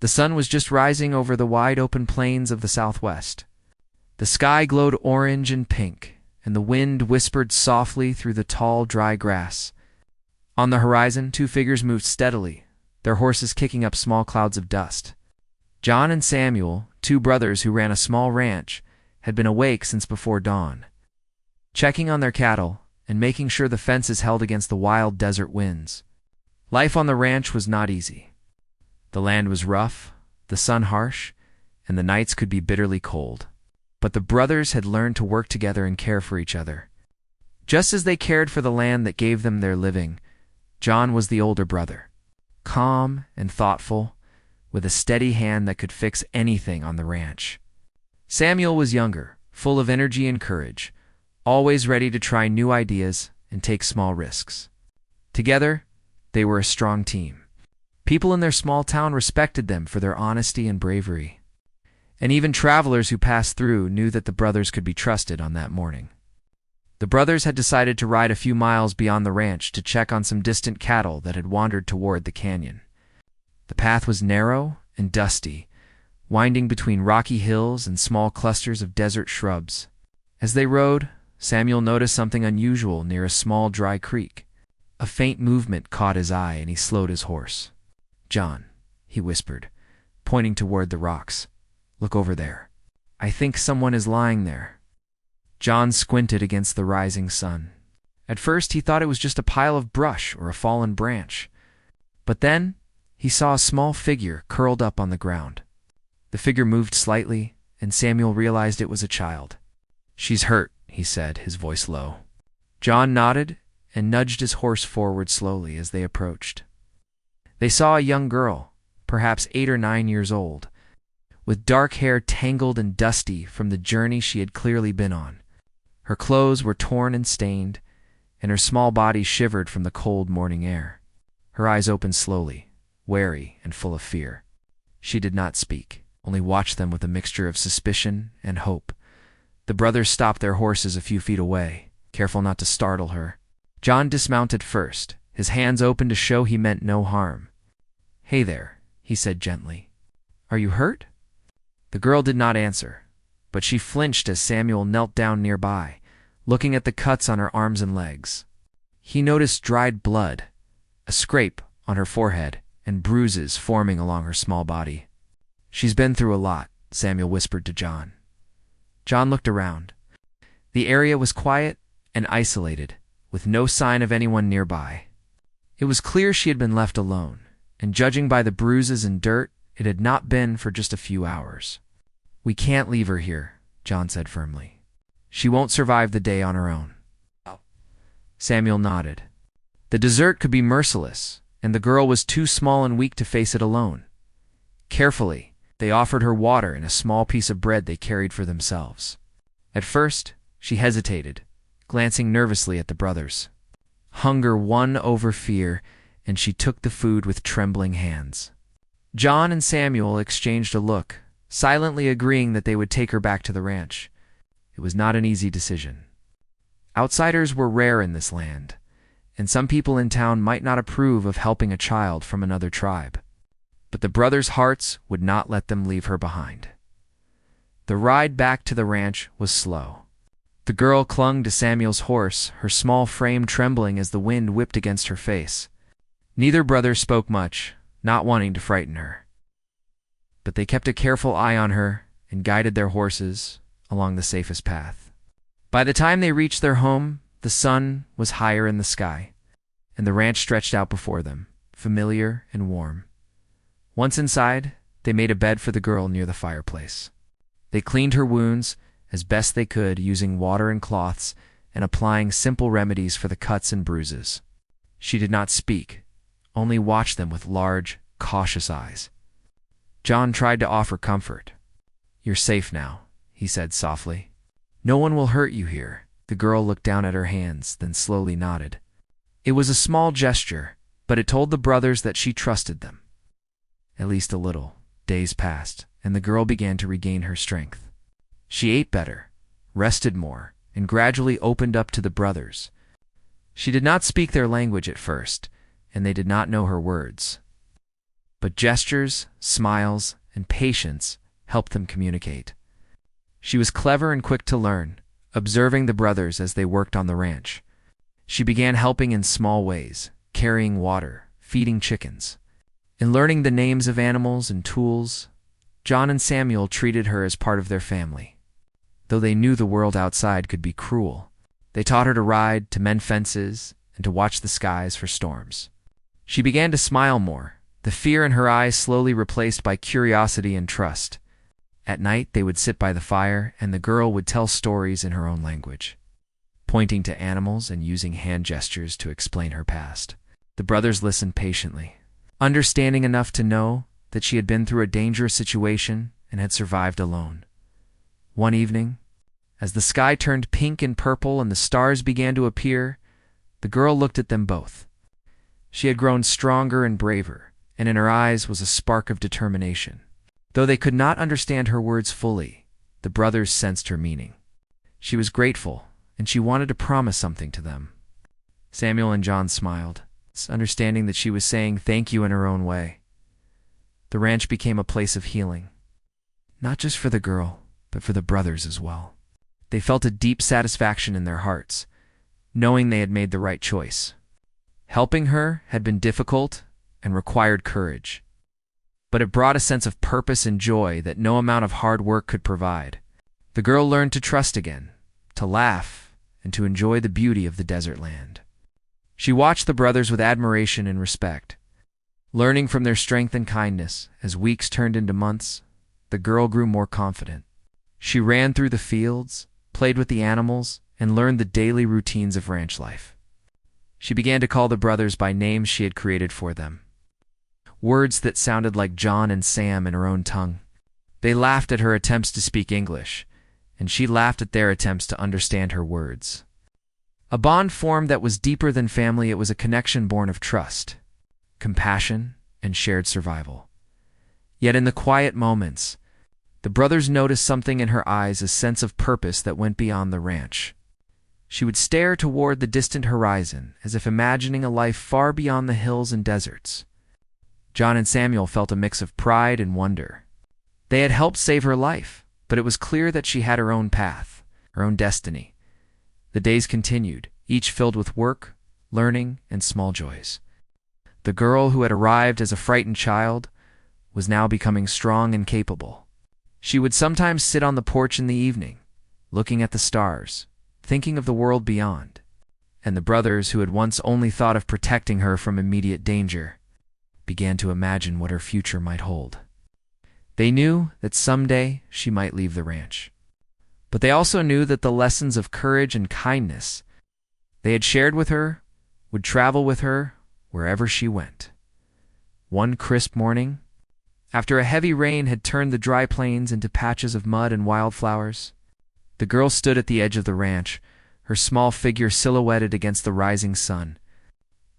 The sun was just rising over the wide-open plains of the southwest. The sky glowed orange and pink, and the wind whispered softly through the tall, dry grass. On the horizon, two figures moved steadily, their horses kicking up small clouds of dust. John and Samuel, two brothers who ran a small ranch, had been awake since before dawn, checking on their cattle and making sure the fences held against the wild desert winds. Life on the ranch was not easy. The land was rough, the sun harsh, and the nights could be bitterly cold. But the brothers had learned to work together and care for each other. Just as they cared for the land that gave them their living, John was the older brother, calm and thoughtful, with a steady hand that could fix anything on the ranch. Samuel was younger, full of energy and courage, always ready to try new ideas and take small risks. Together, they were a strong team. People in their small town respected them for their honesty and bravery. And even travelers who passed through knew that the brothers could be trusted on that morning. The brothers had decided to ride a few miles beyond the ranch to check on some distant cattle that had wandered toward the canyon. The path was narrow and dusty, winding between rocky hills and small clusters of desert shrubs. As they rode, Samuel noticed something unusual near a small dry creek. A faint movement caught his eye and he slowed his horse. "John," he whispered, pointing toward the rocks. "Look over there. I think someone is lying there." John squinted against the rising sun. At first he thought it was just a pile of brush or a fallen branch. But then he saw a small figure curled up on the ground. The figure moved slightly, and Samuel realized it was a child. "She's hurt," he said, his voice low. John nodded and nudged his horse forward slowly as they approached. They saw a young girl, perhaps 8 or 9 years old, with dark hair tangled and dusty from the journey she had clearly been on. Her clothes were torn and stained, and her small body shivered from the cold morning air. Her eyes opened slowly, wary and full of fear. She did not speak, only watched them with a mixture of suspicion and hope. The brothers stopped their horses a few feet away, careful not to startle her. John dismounted first, his hands open to show he meant no harm. "Hey there," he said gently. "Are you hurt?" The girl did not answer, but she flinched as Samuel knelt down nearby, looking at the cuts on her arms and legs. He noticed dried blood, a scrape on her forehead, and bruises forming along her small body. "She's been through a lot," Samuel whispered to John. John looked around. The area was quiet and isolated, with no sign of anyone nearby. It was clear she had been left alone, and judging by the bruises and dirt, it had not been for just a few hours. "We can't leave her here," John said firmly. "She won't survive the day on her own." Samuel nodded. The desert could be merciless, and the girl was too small and weak to face it alone. Carefully, they offered her water and a small piece of bread they carried for themselves. At first, she hesitated, glancing nervously at the brothers. Hunger won over fear, and she took the food with trembling hands. John and Samuel exchanged a look, silently agreeing that they would take her back to the ranch. It was not an easy decision. Outsiders were rare in this land, and some people in town might not approve of helping a child from another tribe. But the brothers' hearts would not let them leave her behind. The ride back to the ranch was slow. The girl clung to Samuel's horse, her small frame trembling as the wind whipped against her face. Neither brother spoke much, not wanting to frighten her. But they kept a careful eye on her and guided their horses along the safest path. By the time they reached their home, the sun was higher in the sky, and the ranch stretched out before them, familiar and warm. Once inside, they made a bed for the girl near the fireplace. They cleaned her wounds as best they could, using water and cloths and applying simple remedies for the cuts and bruises. She did not speak, only watched them with large, cautious eyes. John tried to offer comfort. "You're safe now," he said softly. "No one will hurt you here." The girl looked down at her hands, then slowly nodded. It was a small gesture, but it told the brothers that she trusted them. At least a little. Days passed, and the girl began to regain her strength. She ate better, rested more, and gradually opened up to the brothers. She did not speak their language at first, and they did not know her words. but gestures, smiles, and patience helped them communicate. She was clever and quick to learn, observing the brothers as they worked on the ranch. She began helping in small ways, carrying water, feeding chickens. In learning the names of animals and tools, John and Samuel treated her as part of their family. Though they knew the world outside could be cruel, they taught her to ride, to mend fences, and to watch the skies for storms. She began to smile more, the fear in her eyes slowly replaced by curiosity and trust. At night, they would sit by the fire, and the girl would tell stories in her own language, pointing to animals and using hand gestures to explain her past. The brothers listened patiently, understanding enough to know that she had been through a dangerous situation and had survived alone. One evening, as the sky turned pink and purple and the stars began to appear, the girl looked at them both. She had grown stronger and braver, and in her eyes was a spark of determination. Though they could not understand her words fully, the brothers sensed her meaning. She was grateful, and she wanted to promise something to them. Samuel and John smiled, understanding that she was saying thank you in her own way. The ranch became a place of healing, not just for the girl, but for the brothers as well. They felt a deep satisfaction in their hearts, knowing they had made the right choice. Helping her had been difficult and required courage, but it brought a sense of purpose and joy that no amount of hard work could provide. The girl learned to trust again, to laugh, and to enjoy the beauty of the desert land. She watched the brothers with admiration and respect. Learning from their strength and kindness, as weeks turned into months, the girl grew more confident. She ran through the fields, played with the animals, and learned the daily routines of ranch life. She began to call the brothers by names she had created for them, words that sounded like John and Sam in her own tongue. They laughed at her attempts to speak English, and she laughed at their attempts to understand her words. A bond formed that was deeper than family. It was a connection born of trust, compassion, and shared survival. Yet in the quiet moments, the brothers noticed something in her eyes, a sense of purpose that went beyond the ranch. She would stare toward the distant horizon, as if imagining a life far beyond the hills and deserts. John and Samuel felt a mix of pride and wonder. They had helped save her life, but it was clear that she had her own path, her own destiny. The days continued, each filled with work, learning, and small joys. The girl who had arrived as a frightened child was now becoming strong and capable. She would sometimes sit on the porch in the evening, looking at the stars, thinking of the world beyond, and the brothers who had once only thought of protecting her from immediate danger began to imagine what her future might hold. They knew that someday she might leave the ranch, but they also knew that the lessons of courage and kindness they had shared with her would travel with her wherever she went. One crisp morning, after a heavy rain had turned the dry plains into patches of mud and wildflowers, the girl stood at the edge of the ranch, her small figure silhouetted against the rising sun.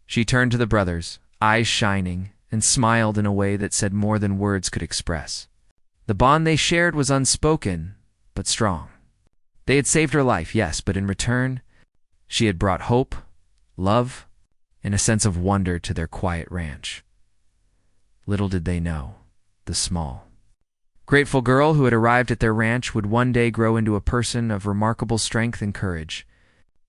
She turned to the brothers, eyes shining, and smiled in a way that said more than words could express. The bond they shared was unspoken, but strong. They had saved her life, yes, but in return, she had brought hope, love, and a sense of wonder to their quiet ranch. Little did they know, the small, grateful girl who had arrived at their ranch would one day grow into a person of remarkable strength and courage.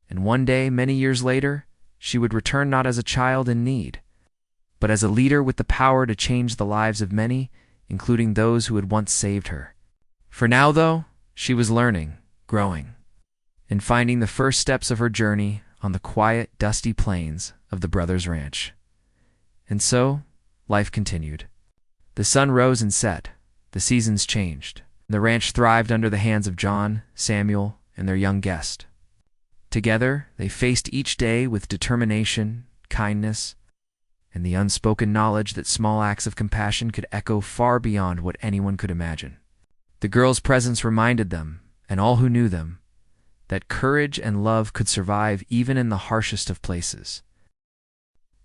And one day, many years later, she would return not as a child in need, but as a leader with the power to change the lives of many, including those who had once saved her. For now, though, she was learning, growing, and finding the first steps of her journey on the quiet, dusty plains of the brothers' ranch. And so, life continued. The sun rose and set, the seasons changed. The ranch thrived under the hands of John, Samuel, and their young guest. Together, they faced each day with determination, kindness, and the unspoken knowledge that small acts of compassion could echo far beyond what anyone could imagine. The girl's presence reminded them, and all who knew them, that courage and love could survive even in the harshest of places.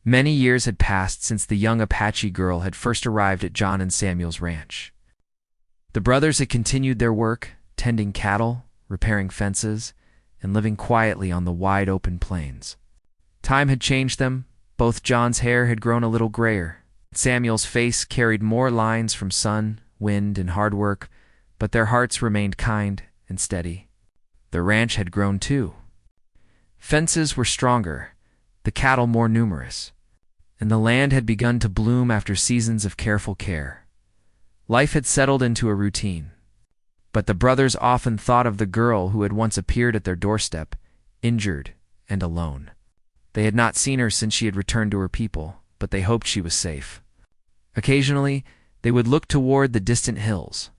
Many years had passed since the young Apache girl had first arrived at John and Samuel's ranch. The brothers had continued their work, tending cattle, repairing fences, and living quietly on the wide open plains. Time had changed them. Both John's hair had grown a little grayer, Samuel's face carried more lines from sun, wind, and hard work, but their hearts remained kind and steady. The ranch had grown too. Fences were stronger, the cattle more numerous, and the land had begun to bloom after seasons of careful care. Life had settled into a routine. But the brothers often thought of the girl who had once appeared at their doorstep, injured and alone. They had not seen her since she had returned to her people, but they hoped she was safe. Occasionally, they would look toward the distant hills,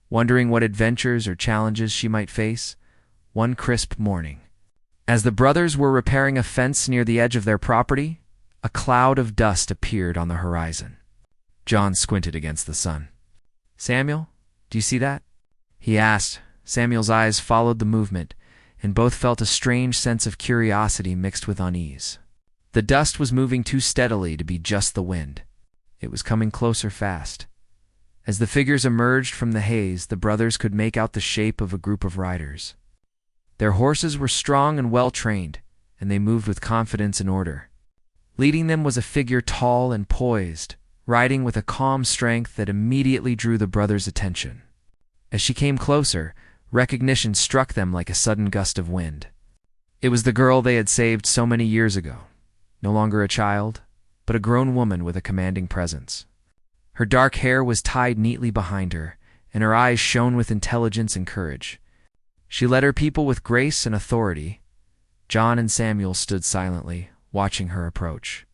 wondering what adventures or challenges she might face. One crisp morning, as the brothers were repairing a fence near the edge of their property, a cloud of dust appeared on the horizon. John squinted against the sun. "Samuel, do you see that?" he asked. Samuel's eyes followed the movement, and both felt a strange sense of curiosity mixed with unease. The dust was moving too steadily to be just the wind. It was coming closer fast. As the figures emerged from the haze, the brothers could make out the shape of a group of riders. Their horses were strong and well-trained, and they moved with confidence and order. Leading them was a figure tall and poised, riding with a calm strength that immediately drew the brothers' attention. As she came closer, recognition struck them like a sudden gust of wind. It was the girl they had saved so many years ago, no longer a child, but a grown woman with a commanding presence. Her dark hair was tied neatly behind her, and her eyes shone with intelligence and courage. She led her people with grace and authority. John and Samuel stood silently, watching her approach.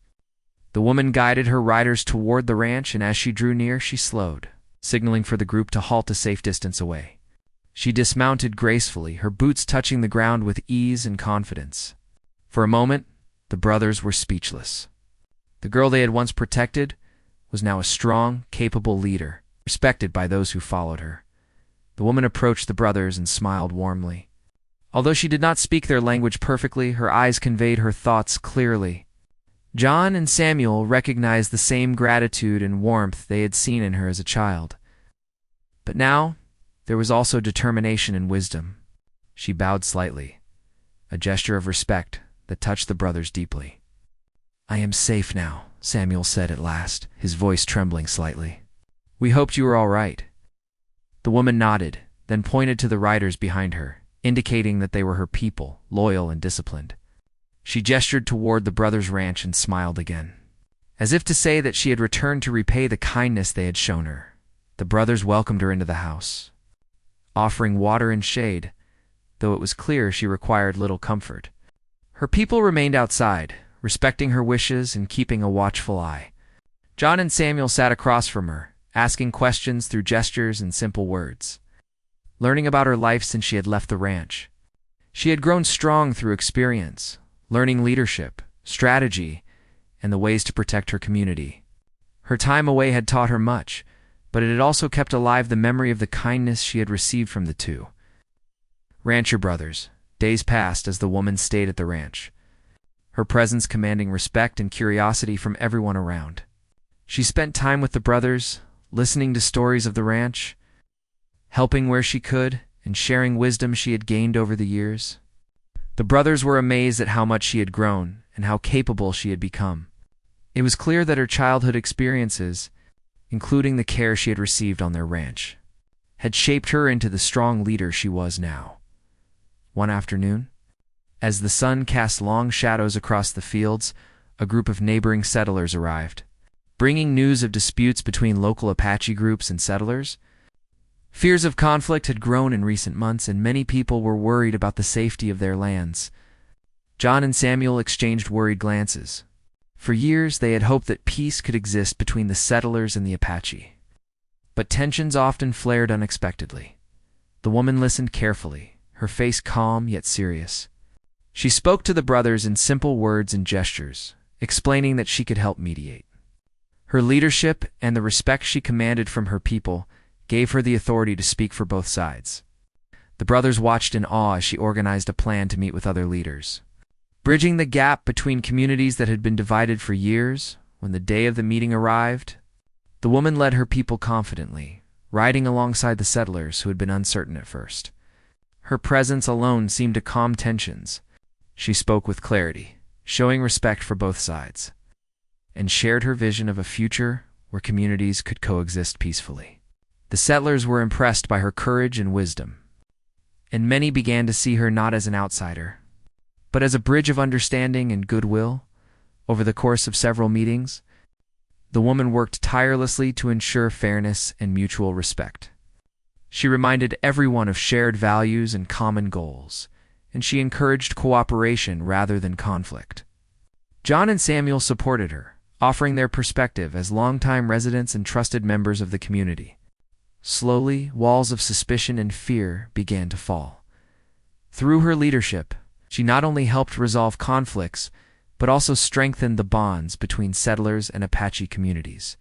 The woman guided her riders toward the ranch, and as she drew near, she slowed, signaling for the group to halt a safe distance away. She dismounted gracefully, her boots touching the ground with ease and confidence. For a moment, the brothers were speechless. The girl they had once protected was now a strong, capable leader, respected by those who followed her. The woman approached the brothers and smiled warmly. Although she did not speak their language perfectly, her eyes conveyed her thoughts clearly. John and Samuel recognized the same gratitude and warmth they had seen in her as a child. But now, there was also determination and wisdom. She bowed slightly, a gesture of respect that touched the brothers deeply. "I am safe now," Samuel said at last, his voice trembling slightly. "We hoped you were all right." The woman nodded, then pointed to the riders behind her, indicating that they were her people, loyal and disciplined. She gestured toward the brothers' ranch and smiled again, as if to say that she had returned to repay the kindness they had shown her. The brothers welcomed her into the house, offering water and shade, though it was clear she required little comfort. Her people remained outside, respecting her wishes and keeping a watchful eye. John and Samuel sat across from her, asking questions through gestures and simple words, learning about her life since she had left the ranch. She had grown strong through experience, learning leadership, strategy, and the ways to protect her community. Her time away had taught her much, but it had also kept alive the memory of the kindness she had received from the two rancher brothers. Days passed as the woman stayed at the ranch, her presence commanding respect and curiosity from everyone around. She spent time with the brothers, listening to stories of the ranch, helping where she could, and sharing wisdom she had gained over the years. The brothers were amazed at how much she had grown and how capable she had become. It was clear that her childhood experiences, including the care she had received on their ranch, had shaped her into the strong leader she was now. One afternoon, as the sun cast long shadows across the fields, a group of neighboring settlers arrived, bringing news of disputes between local Apache groups and settlers. Fears of conflict had grown in recent months, and many people were worried about the safety of their lands. John and Samuel exchanged worried glances. For years, they had hoped that peace could exist between the settlers and the Apache. But tensions often flared unexpectedly. The woman listened carefully, her face calm yet serious. She spoke to the brothers in simple words and gestures, explaining that she could help mediate. Her leadership and the respect she commanded from her people gave her the authority to speak for both sides. The brothers watched in awe as she organized a plan to meet with other leaders, bridging the gap between communities that had been divided for years. When the day of the meeting arrived, the woman led her people confidently, riding alongside the settlers who had been uncertain at first. Her presence alone seemed to calm tensions. She spoke with clarity, showing respect for both sides. and shared her vision of a future where communities could coexist peacefully. The settlers were impressed by her courage and wisdom, and many began to see her not as an outsider, but as a bridge of understanding and goodwill. Over the course of several meetings, the woman worked tirelessly to ensure fairness and mutual respect. She reminded everyone of shared values and common goals, and she encouraged cooperation rather than conflict. John and Samuel supported her, offering their perspective as longtime residents and trusted members of the community. Slowly, walls of suspicion and fear began to fall. Through her leadership, she not only helped resolve conflicts, but also strengthened the bonds between settlers and Apache communities.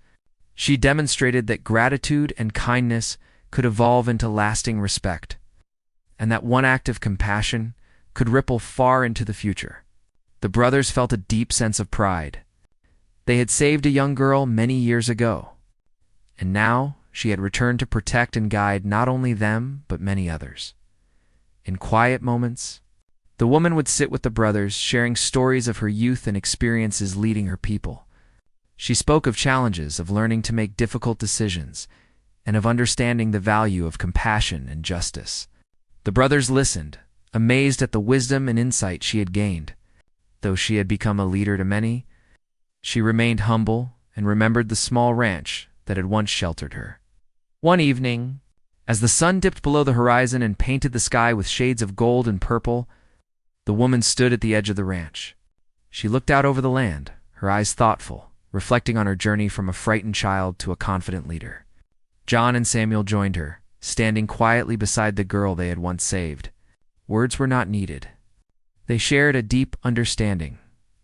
She demonstrated that gratitude and kindness could evolve into lasting respect, and that one act of compassion could ripple far into the future. The brothers felt a deep sense of pride. They had saved a young girl many years ago, and now she had returned to protect and guide not only them, but many others. In quiet moments, the woman would sit with the brothers, sharing stories of her youth and experiences leading her people. She spoke of challenges, of learning to make difficult decisions, and of understanding the value of compassion and justice. The brothers listened, amazed at the wisdom and insight she had gained. Though she had become a leader to many, she remained humble and remembered the small ranch that had once sheltered her. One evening, as the sun dipped below the horizon and painted the sky with shades of gold and purple, the woman stood at the edge of the ranch. She looked out over the land, her eyes thoughtful, reflecting on her journey from a frightened child to a confident leader. John and Samuel joined her, standing quietly beside the girl they had once saved. Words were not needed. They shared a deep understanding,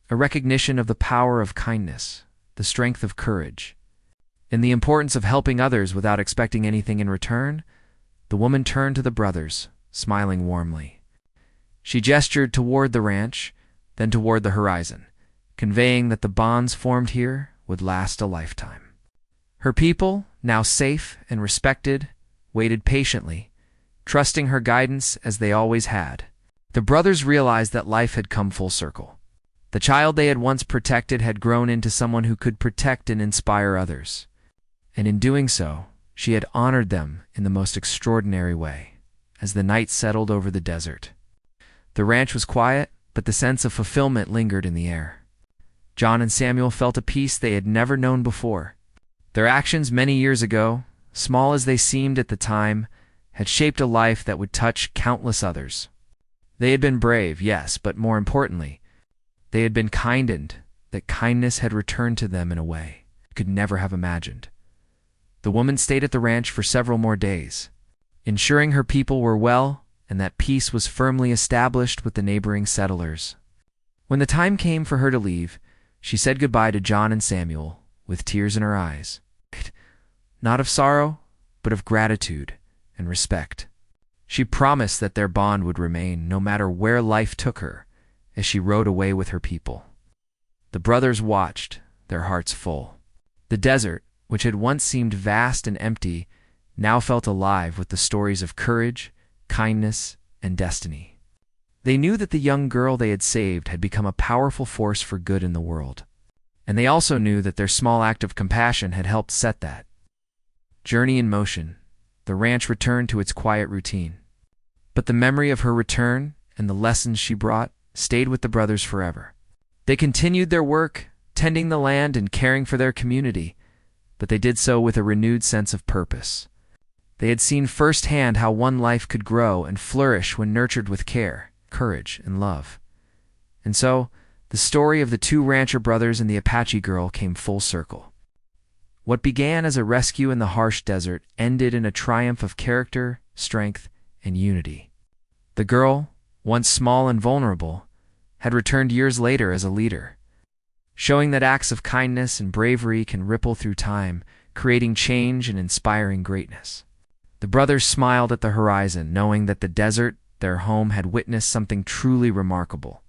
a recognition of the power of kindness, the strength of courage, and the importance of helping others without expecting anything in return. The woman turned to the brothers, smiling warmly. She gestured toward the ranch, then toward the horizon, conveying that the bonds formed here would last a lifetime. Her people, now safe and respected, waited patiently, trusting her guidance as they always had. The brothers realized that life had come full circle. The child they had once protected had grown into someone who could protect and inspire others. And in doing so, she had honored them in the most extraordinary way. As the night settled over the desert, the ranch was quiet, but the sense of fulfillment lingered in the air. John and Samuel felt a peace they had never known before. Their actions many years ago, small as they seemed at the time, had shaped a life that would touch countless others. They had been brave, yes, but more importantly, they had been kind, and that kindness had returned to them in a way they could never have imagined. The woman stayed at the ranch for several more days, ensuring her people were well and that peace was firmly established with the neighboring settlers. When the time came for her to leave, she said goodbye to John and Samuel with tears in her eyes, not of sorrow, but of gratitude and respect. She promised that their bond would remain no matter where life took her as she rode away with her people. The brothers watched, their hearts full. The desert, which had once seemed vast and empty, now felt alive with the stories of courage, kindness, and destiny. They knew that the young girl they had saved had become a powerful force for good in the world, and they also knew that their small act of compassion had helped set that journey in motion. The ranch returned to its quiet routine, but the memory of her return and the lessons she brought stayed with the brothers forever. They continued their work, tending the land and caring for their community, but they did so with a renewed sense of purpose. They had seen firsthand how one life could grow and flourish when nurtured with care, courage, and love. And so, the story of the two rancher brothers and the Apache girl came full circle. What began as a rescue in the harsh desert ended in a triumph of character, strength, and unity. The girl, once small and vulnerable, had returned years later as a leader, showing that acts of kindness and bravery can ripple through time, creating change and inspiring greatness. The brothers smiled at the horizon, knowing that the desert, their home, had witnessed something truly remarkable.